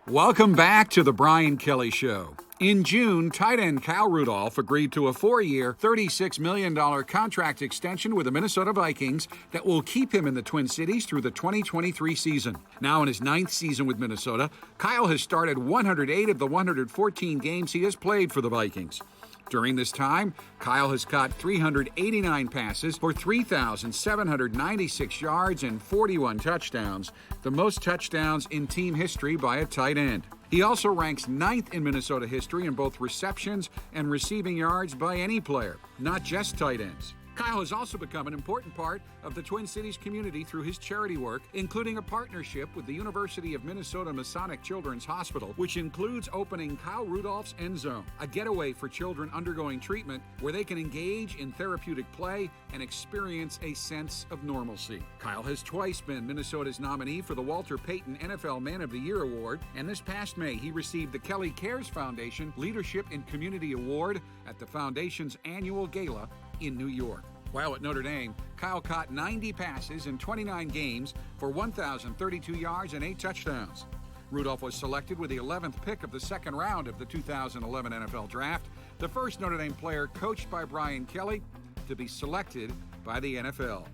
Welcome back to the Brian Kelly Show. In June, tight end Cal Rudolph agreed to a 4-year, $36 million contract extension with the Minnesota Vikings that will keep him in the Twin Cities through the 2023 season. Now in his 9th season with Minnesota, Kyle has started 108 of the 114 games he has played for the Vikings. During this time, Kyle has caught 389 passes for 3,796 yards and 41 touchdowns, the most touchdowns in team history by a tight end. He also ranks 9th in Minnesota history in both receptions and receiving yards by any player, not just tight ends. Kyle has also become an important part of the Twin Cities community through his charity work, including a partnership with the University of Minnesota Masonic Children's Hospital, which includes opening Kyle Rudolph's End Zone, a getaway for children undergoing treatment where they can engage in therapeutic play and experience a sense of normalcy. Kyle has twice been Minnesota's nominee for the Walter Payton NFL Man of the Year Award, and this past May he received the Kelly Cares Foundation Leadership in Community Award at the foundation's annual gala in New York. While at Notre Dame, Kyle caught 90 passes in 29 games for 1,032 yards and 8 touchdowns. Rudolph was selected with the 11th pick of the second round of the 2011 NFL Draft, the first Notre Dame player coached by Brian Kelly to be selected by the NFL.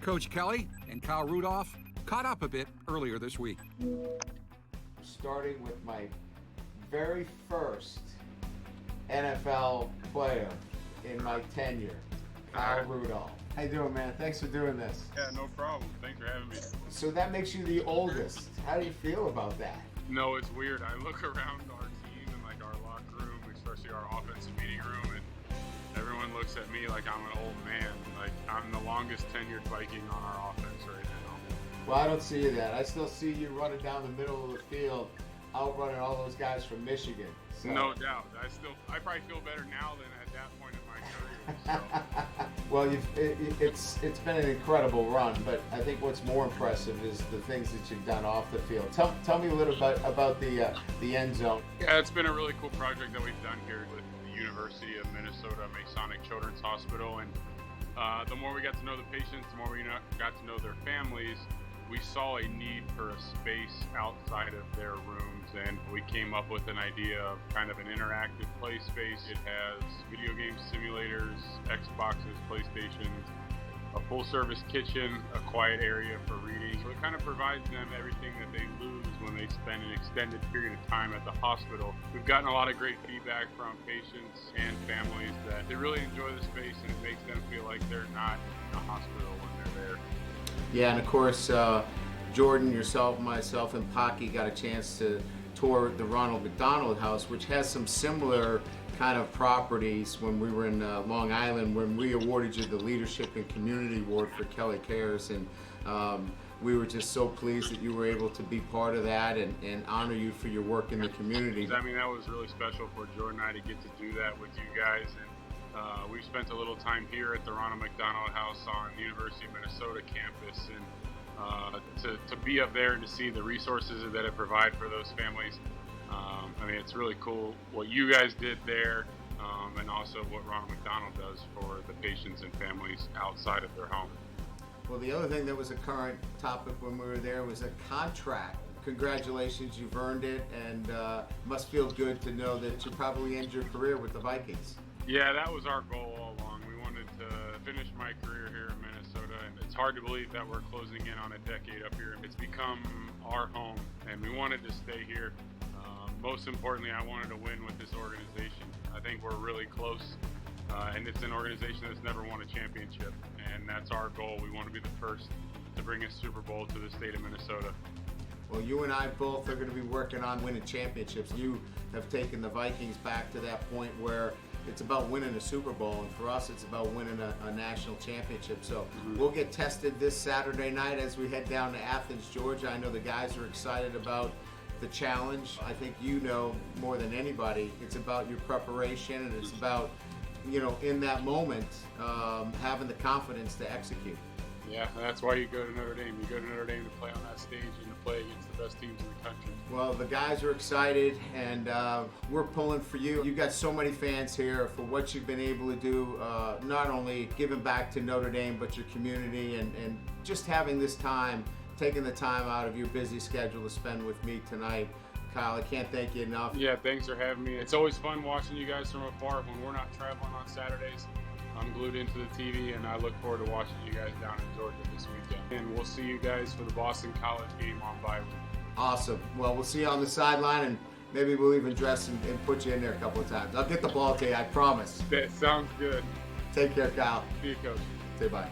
Coach Kelly and Kyle Rudolph caught up a bit earlier this week. Starting with my very first NFL player in my tenure, Kyle Rudolph. How you doing, man? Thanks for doing this. Yeah, no problem. Thanks for having me. So that makes you the oldest. How do you feel about that? No, it's weird. I look around our team and like our locker room, especially our offensive meeting room, and everyone looks at me like I'm an old man. Like I'm the longest tenured Viking on our offense right now. Well, I don't see that. I still see you running down the middle of the field, outrunning all those guys from Michigan. So. No doubt. I probably feel better now than at that point in my career. So. Well, it's been an incredible run, but I think what's more impressive is the things that you've done off the field. Tell me a little bit about the end zone. Yeah, it's been a really cool project that we've done here with the University of Minnesota Masonic Children's Hospital, and the more we got to know the patients, the more we got to know their families, we saw a need for a space outside of their rooms, and we came up with an idea of kind of an interactive play space. It has video game simulators, Xboxes, PlayStations, a full-service kitchen, a quiet area for reading. So it kind of provides them everything that they lose when they spend an extended period of time at the hospital. We've gotten a lot of great feedback from patients and families that they really enjoy the space, and it makes them feel like they're not in the hospital when they're there. Yeah, and of course, Jordan, yourself, myself, and Pocky got a chance to tour the Ronald McDonald House, which has some similar kind of properties when we were in Long Island, when we awarded you the Leadership and Community Award for Kelly Cares. And we were just so pleased that you were able to be part of that and honor you for your work in the community. I mean, that was really special for Jordan and I to get to do that with you guys. And we spent a little time here at the Ronald McDonald House on the University of Minnesota campus. And to be up there and to see the resources that it provides for those families, I mean, it's really cool what you guys did there, and also what Ronald McDonald does for the patients and families outside of their home. Well, the other thing that was a current topic when we were there was a contract. Congratulations, you've earned it, and must feel good to know that you probably end your career with the Vikings. Yeah, that was our goal all along. We wanted to finish my career here in Minnesota, and it's hard to believe that we're closing in on a decade up here. It's become our home, and we wanted to stay here. Most importantly, I wanted to win with this organization. I think we're really close, and it's an organization that's never won a championship, and that's our goal. We want to be the first to bring a Super Bowl to the state of Minnesota. Well, you and I both are going to be working on winning championships. You have taken the Vikings back to that point where it's about winning a Super Bowl, and for us, it's about winning a national championship. So we'll get tested this Saturday night as we head down to Athens, Georgia. I know the guys are excited about the challenge. I think you know more than anybody, it's about your preparation, and it's about, you know, in that moment, having the confidence to execute. Yeah, that's why you go to Notre Dame. You go to Notre Dame to play on that stage and to play against the best teams in the country. Well, the guys are excited, and we're pulling for you. You've got so many fans here for what you've been able to do, not only giving back to Notre Dame, but your community, and just having this time, taking the time out of your busy schedule to spend with me tonight. Kyle, I can't thank you enough. Yeah, thanks for having me. It's always fun watching you guys from afar when we're not traveling on Saturdays. I'm glued into the TV, and I look forward to watching you guys down in Georgia this weekend. And we'll see you guys for the Boston College game on bye week. Awesome. Well, we'll see you on the sideline, and maybe we'll even dress and put you in there a couple of times. I'll get the ball to you, I promise. That sounds good. Take care, Kyle. See you, Coach. Say bye.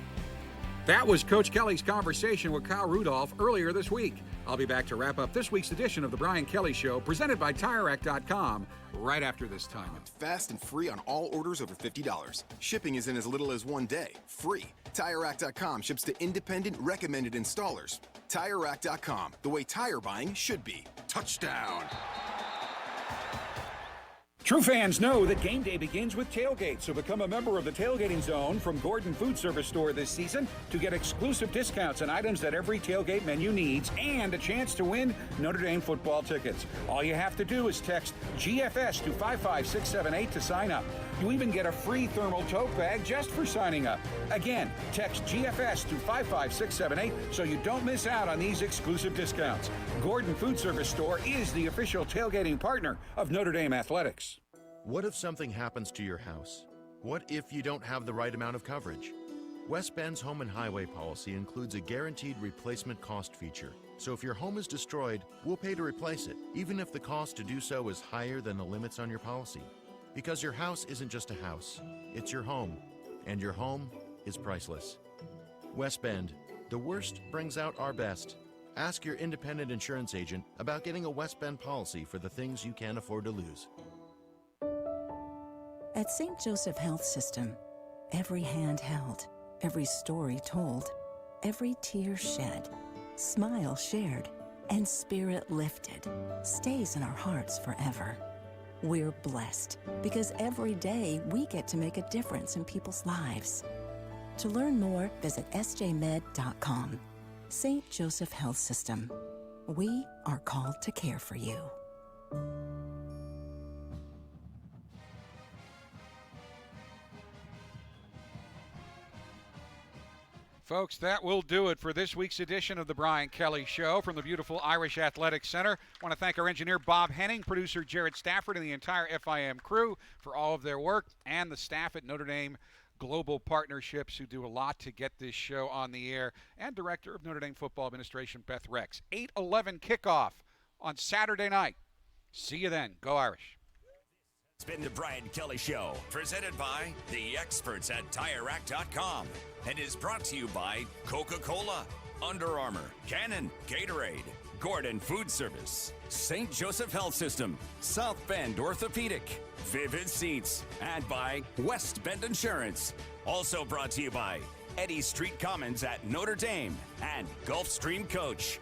That was Coach Kelly's conversation with Kyle Rudolph earlier this week. I'll be back to wrap up this week's edition of The Brian Kelly Show, presented by TireRack.com, right after this time. Fast and free on all orders over $50. Shipping is in as little as 1 day. Free. TireRack.com ships to independent, recommended installers. TireRack.com, the way tire buying should be. Touchdown! True fans know that game day begins with tailgate, so become a member of the Tailgating Zone from Gordon Food Service Store this season to get exclusive discounts on items that every tailgate menu needs and a chance to win Notre Dame football tickets. All you have to do is text GFS to 55678 to sign up. You even get a free thermal tote bag just for signing up. Again, text GFS to 55678 so you don't miss out on these exclusive discounts. Gordon Food Service Store is the official tailgating partner of Notre Dame Athletics. What if something happens to your house? What if you don't have the right amount of coverage? West Bend's Home and Highway policy includes a guaranteed replacement cost feature. So if your home is destroyed, we'll pay to replace it, even if the cost to do so is higher than the limits on your policy. Because your house isn't just a house, it's your home, and your home is priceless. West Bend, the worst brings out our best. Ask your independent insurance agent about getting a West Bend policy for the things you can't afford to lose. At St. Joseph Health System, every hand held, every story told, every tear shed, smile shared, and spirit lifted stays in our hearts forever. We're blessed because every day we get to make a difference in people's lives. To learn more, visit sjmed.com. St. Joseph Health System. We are called to care for you. Folks, that will do it for this week's edition of the Brian Kelly Show from the beautiful Irish Athletics Center. I want to thank our engineer, Bob Henning, producer, Jared Stafford, and the entire FIM crew for all of their work, and the staff at Notre Dame Global Partnerships who do a lot to get this show on the air, and Director of Notre Dame Football Administration, Beth Rex. 8:11 kickoff on Saturday night. See you then. Go Irish. It's been the Brian Kelly Show, presented by the experts at TireRack.com, and is brought to you by Coca-Cola, Under Armour, Canon, Gatorade, Gordon Food Service, St. Joseph Health System, South Bend Orthopedic, Vivid Seats, and by West Bend Insurance. Also brought to you by Eddy Street Commons at Notre Dame, and Gulfstream Coach.